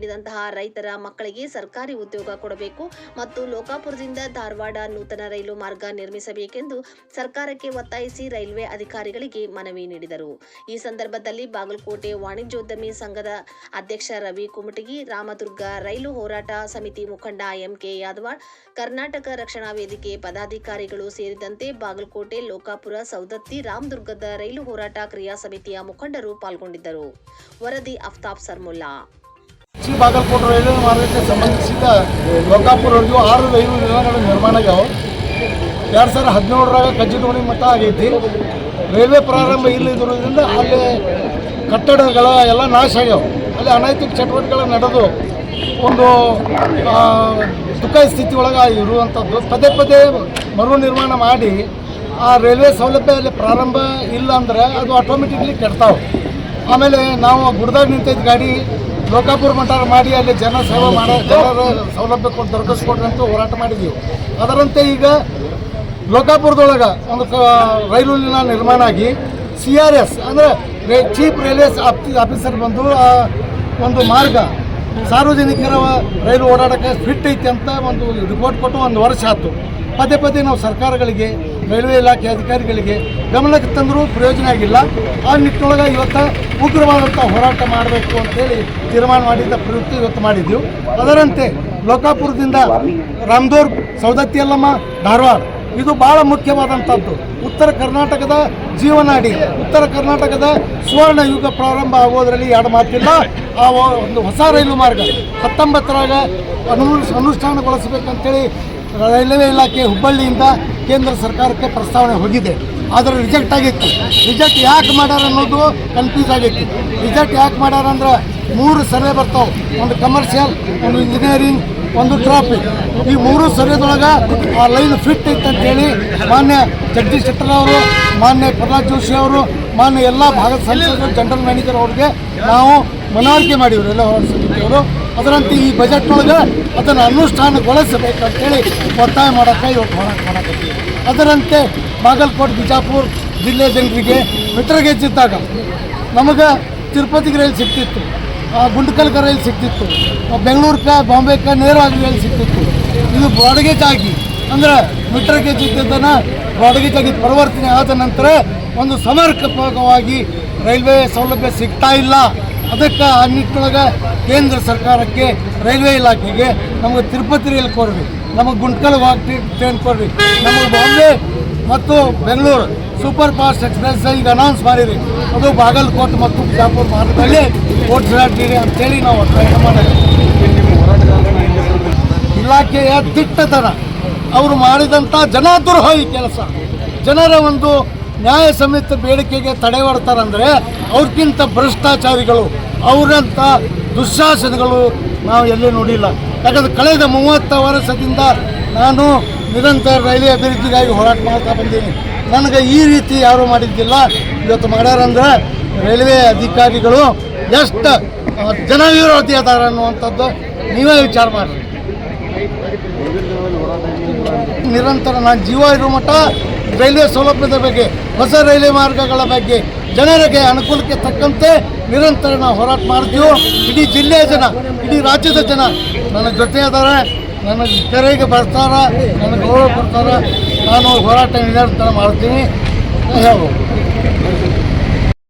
ನೀಡಿದಂತಹ ರೈತರ ಮಕ್ಕಳಿಗೆ ಸರ್ಕಾರಿ ಉದ್ಯೋಗ ಕೊಡಬೇಕು ಮತ್ತು ಲೋಕಾಪುರದಿಂದ ಧಾರವಾಡ ನೂತನ ರೈಲು ಮಾರ್ಗ ನಿರ್ಮಿಸಬೇಕೆಂದು ಸರ್ಕಾರಕ್ಕೆ ಒತ್ತಾಯಿಸಿ ರೈಲ್ವೆ ಅಧಿಕಾರಿಗಳಿಗೆ ಮನವಿ ನೀಡಿದರು. ಈ ಸಂದರ್ಭದಲ್ಲಿ ಬಾಗಲಕೋಟೆ ವಾಣಿಜ್ಯೋದ್ಯಮಿ ಸಂಘದ ಅಧ್ಯಕ್ಷ ರವಿ ಕುಮಟಗಿ, ರಾಮದುರ್ಗ ರೈಲು ಹೋರಾಟ ಸಮಿತಿ ಮುಖಂಡ ಎಂಕೆ ಯಾದವಾಡ್, ಕರ್ನಾಟಕ ರಕ್ಷಣಾ ವೇದಿಕೆ ಪದಾಧಿಕಾರಿಗಳು ಸೇರಿದಂತೆ ಬಾಗಲಕೋಟೆ, ಲೋಕಾಪುರ, ಸೌದತ್ತಿ, ರಾಮದುರ್ಗದ ರೈಲು ಹೋರಾಟ ಕ್ರಿಯಾ ಸಮಿತಿಯ ಮುಖಂಡರು ಪಾಲ್ಗೊಂಡಿದ್ದರು. ವರದಿ ಅಫ್ತಾಬ್ ಸರ್ಮುಲ್ಲಾ. ಬಾಗಲಕೋಟೆ ರೈಲ್ವೆ ಮಾರ್ಗಕ್ಕೆ ಸಂಬಂಧಿಸಿದ ಲೋಕಾಪುರವರೆಗೂ 6 ರೈಲು ನಿಲ್ದಾಣಗಳು ನಿರ್ಮಾಣ ಆಗ್ಯಾವ. 2017ರಾಗ ಕಜ್ಜಿದೋಣಿ ಮಟ್ಟ ಆಗೈತಿ. ರೈಲ್ವೆ ಪ್ರಾರಂಭ ಇಲ್ಲದಿರೋದ್ರಿಂದ ಅಲ್ಲಿ ಕಟ್ಟಡಗಳ ಎಲ್ಲ ನಾಶ ಆಗ್ಯಾವ. ಅಲ್ಲಿ ಅನೈತಿಕ ಚಟುವಟಿಕೆಗಳು ನಡೆದು ಒಂದು ದುಃಖ ಸ್ಥಿತಿ ಒಳಗೆ ಇರುವಂಥದ್ದು. ಪದೇ ಪದೇ ಮರು ನಿರ್ಮಾಣ ಮಾಡಿ ಆ ರೈಲ್ವೆ ಸೌಲಭ್ಯ ಅಲ್ಲಿ ಪ್ರಾರಂಭ ಇಲ್ಲ ಅಂದರೆ ಅದು ಆಟೋಮೆಟಿಕ್ಲಿ ಕೆಡ್ತಾವೆ. ಆಮೇಲೆ ನಾವು ಗುಡ್ದಾಗ ನಿಂತಿದ್ದ ಗಾಡಿ ಲೋಕಾಪುರ ಮಟ್ಟ ಮಾಡಿ ಅಲ್ಲಿ ಜನರ ಸೌಲಭ್ಯ ದೊರಕಿಸ್ಕೊಡ್ರಿ ಅಂತ ಹೋರಾಟ ಮಾಡಿದ್ದೀವಿ. ಅದರಂತೆ ಈಗ ಲೋಕಾಪುರದೊಳಗೆ ಒಂದು ರೈಲು ನಿಲ್ದಾಣ ನಿರ್ಮಾಣ ಆಗಿ CRS ಅಂದರೆ ಚೀಫ್ ರೈಲ್ವೆ ಆಫೀಸರ್ ಬಂದು ಒಂದು ಮಾರ್ಗ ಸಾರ್ವಜನಿಕರ ರೈಲು ಓಡಾಟಕ್ಕೆ ಫಿಟ್ ಐತಿ ಅಂತ ಒಂದು ರಿಪೋರ್ಟ್ ಕೊಟ್ಟು 1 ವರ್ಷ ಆಯಿತು. ಪದೇ ಪದೇ ನಾವು ಸರ್ಕಾರಗಳಿಗೆ, ರೈಲ್ವೆ ಇಲಾಖೆ ಅಧಿಕಾರಿಗಳಿಗೆ ಗಮನಕ್ಕೆ ತಂದರೂ ಪ್ರಯೋಜನ ಆಗಿಲ್ಲ. ಆ ನಿಟ್ಟಿನೊಳಗೆ ಇವತ್ತು ಉಗ್ರವಾದಂಥ ಹೋರಾಟ ಮಾಡಬೇಕು ಅಂತೇಳಿ ತೀರ್ಮಾನ ಮಾಡಿದ್ದ ಪ್ರಯುಕ್ತ ಇವತ್ತು ಮಾಡಿದ್ದೆವು. ಅದರಂತೆ ಲೋಕಾಪುರದಿಂದ ರಾಮದುರ್ಗ, ಸೌದತ್ತಿ ಯಲ್ಲಮ್ಮ, ಧಾರವಾಡ ಇದು ಭಾಳ ಮುಖ್ಯವಾದಂಥದ್ದು. ಉತ್ತರ ಕರ್ನಾಟಕದ ಜೀವನಾಡಿ, ಉತ್ತರ ಕರ್ನಾಟಕದ ಸುವರ್ಣ ಯುಗ ಪ್ರಾರಂಭ ಆಗೋದರಲ್ಲಿ ಎರಡು ಮಾತಿಲ್ಲ. ಆ ಒಂದು ಹೊಸ ರೈಲು ಮಾರ್ಗ 19ರಾಗ ಅನುಷ್ಠಾನಗೊಳಿಸಬೇಕಂತೇಳಿ ರೈಲ್ವೆ ಇಲಾಖೆ ಹುಬ್ಬಳ್ಳಿಯಿಂದ ಕೇಂದ್ರ ಸರ್ಕಾರಕ್ಕೆ ಪ್ರಸ್ತಾವನೆ ಹೋಗಿದೆ. ಆದರೆ ರಿಜೆಕ್ಟ್ ಆಗಿತ್ತು. ರಿಜೆಕ್ಟ್ ಯಾಕೆ ಮಾಡ್ಯಾರ ಅನ್ನೋದು ಕನ್ಫ್ಯೂಸ್ ಆಗೈತಿ. ರಿಜೆಕ್ಟ್ ಯಾಕೆ ಮಾಡ್ಯಾರ ಅಂದ್ರೆ 3 ಸರ್ವೆ ಬರ್ತಾವೆ. ಒಂದು ಕಮರ್ಷಿಯಲ್, ಒಂದು ಇಂಜಿನಿಯರಿಂಗ್, ಒಂದು ಟ್ರಾಫಿಕ್. ಈ 3 ಸರ್ವೆದೊಳಗೆ ಆ ಲೈನ್ ಫಿಟ್ ಐತೆ ಅಂತೇಳಿ ಮಾನ್ಯ ಜಗದೀಶ್ ಶೆಟ್ಟರ್ ಅವರು, ಮಾನ್ಯ ಪ್ರಹ್ಲಾದ್ ಜೋಶಿ ಅವರು, ಮಾನ್ಯ ಎಲ್ಲ ಭಾಗದ ಸಂಸದರು, ಜನರಲ್ ಮ್ಯಾನೇಜರ್ ಅವ್ರಿಗೆ ನಾವು ಮನವರಿಕೆ ಮಾಡಿದ್ರು ಎಲ್ಲ ಹೋರಾಟ ಸಮಿತಿಯವರು. ಅದರಂತೆ ಈ ಬಜೆಟ್ನೊಳಗೆ ಅದನ್ನು ಅನುಷ್ಠಾನಗೊಳಿಸಬೇಕಂತೇಳಿ ಒತ್ತಾಯ ಮಾಡೋಕ್ಕೆ ಇವತ್ತು ಹೋರಾಟ ಮಾಡಕತ್ತೀವಿ. ಅದರಂತೆ ಬಾಗಲಕೋಟೆ, ಬಿಜಾಪುರ ಜಿಲ್ಲೆ ಜನರಿಗೆ ಮೀಟರ್ ಗೇಜ್ ಇದ್ದಾಗ ನಮಗೆ ತಿರುಪತಿಗೆ ರೈಲು ಸಿಗ್ತಿತ್ತು, ಗುಂಡ್ಕಲ್ಗೆ ರೈಲು ಸಿಗ್ತಿತ್ತು, ಬೆಂಗಳೂರಿಗೆ, ಬಾಂಬೆಗೆ ನೇರವಾಗಿ ರೈಲು ಸಿಗ್ತಿತ್ತು. ಇದು ಬ್ರಾಡ್ಗೇಜ್ ಆಗಿ ಅಂದರೆ ಮೀಟರ್ ಗೇಜ್ ಇದ್ದದನ್ನು ಬ್ರಾಡ್ಗೇಜ್ ಆಗಿ ಪರಿವರ್ತನೆ ಆದ ನಂತರ ಒಂದು ಸಮರ್ಪಕವಾಗಿ ರೈಲ್ವೆ ಸೌಲಭ್ಯ ಸಿಗ್ತಾ ಇಲ್ಲ. ಅದಕ್ಕೆ ಆ ನಿಟ್ಟಿನೊಳಗೆ ಕೇಂದ್ರ ಸರ್ಕಾರಕ್ಕೆ, ರೈಲ್ವೆ ಇಲಾಖೆಗೆ ನಮಗೆ ತಿರುಪತಿ ರೈಲು ಕೊಡ್ರಿ, ನಮಗೆ ಗುಂಟ್ಕಲ್ಗೆ ಹೋಗಿ ಟ್ರೈನ್ ಕೊಡ್ರಿ, ನಮಗೆ ಬಾಂಬೆ ಮತ್ತು ಬೆಂಗಳೂರು ಸೂಪರ್ ಫಾಸ್ಟ್ ಎಕ್ಸ್ಪ್ರೆಸ್ ಈಗ ಅನೌನ್ಸ್ ಮಾಡಿರಿ, ಅದು ಬಾಗಲಕೋಟೆ ಮತ್ತು ಬಿಜಾಪುರ ಮಾರ್ಗದಲ್ಲಿ ಓಡಿಸ್ರಿ ಅಂತೇಳಿ ನಾವು ಒತ್ತಾಯ ಮಾಡಿದ್ವಿ. ಇಲಾಖೆಯ ದಿಟ್ಟತನ, ಅವರು ಮಾಡಿದಂಥ ಜನಾದ್ರೋಹಿ ಕೆಲಸ, ಜನರ ಒಂದು ನ್ಯಾಯ ಸಮಿತಿ ಬೇಡಿಕೆಗೆ ತಡೆ ಒಡ್ತಾರಂದರೆ ಅವ್ರಿಗಿಂತ ಭ್ರಷ್ಟಾಚಾರಿಗಳು, ಅವರಂಥ ದುಶ್ಯಾಸನಗಳು ನಾವು ಎಲ್ಲೇ ನೋಡಿಲ್ಲ. ಯಾಕಂದರೆ ಕಳೆದ 30 ವರ್ಷದಿಂದ ನಾನು ನಿರಂತರ ರೈಲ್ವೆ ಅಭಿವೃದ್ಧಿಗಾಗಿ ಹೋರಾಟ ಮಾಡ್ತಾ ಬಂದೀನಿ. ನನಗೆ ಈ ರೀತಿ ಯಾರೂ ಮಾಡಿದ್ದಿಲ್ಲ. ಇವತ್ತು ಮಾಡ್ಯಾರಂದ್ರೆ ರೈಲ್ವೆ ಅಧಿಕಾರಿಗಳು ಎಷ್ಟು ಜನವಿರೋಧಿ ಅದಾರ ಅನ್ನುವಂಥದ್ದು ನೀವೇ ವಿಚಾರ ಮಾಡಿರಿ. ನಿರಂತರ ನಾನು ಜೀವ ಇರೋ ಮಟ್ಟ ರೈಲ್ವೆ ಸೌಲಭ್ಯದ ಬಗ್ಗೆ, ಹೊಸ ರೈಲ್ವೆ ಮಾರ್ಗಗಳ ಬಗ್ಗೆ, ಜನರಿಗೆ ಅನುಕೂಲಕ್ಕೆ ತಕ್ಕಂತೆ ನಿರಂತರ ನಾವು ಹೋರಾಟ ಮಾಡ್ತೀವಿ. ಇಡೀ ಜಿಲ್ಲೆಯ ಜನ, ಇಡೀ ರಾಜ್ಯದ ಜನ ನನ್ನ ಜೊತೆ ಅದಾರೆ, ನನ್ನ ಕರೆಗೆ ಬರ್ತಾರೆ, ನನಗೆ ಗೌರವ ಕೊಡ್ತಾರೆ. ನಾನು ಹೋರಾಟ ನಿರಂತರ ಮಾಡ್ತೀನಿ ಹೇಳ್ಬೋದು.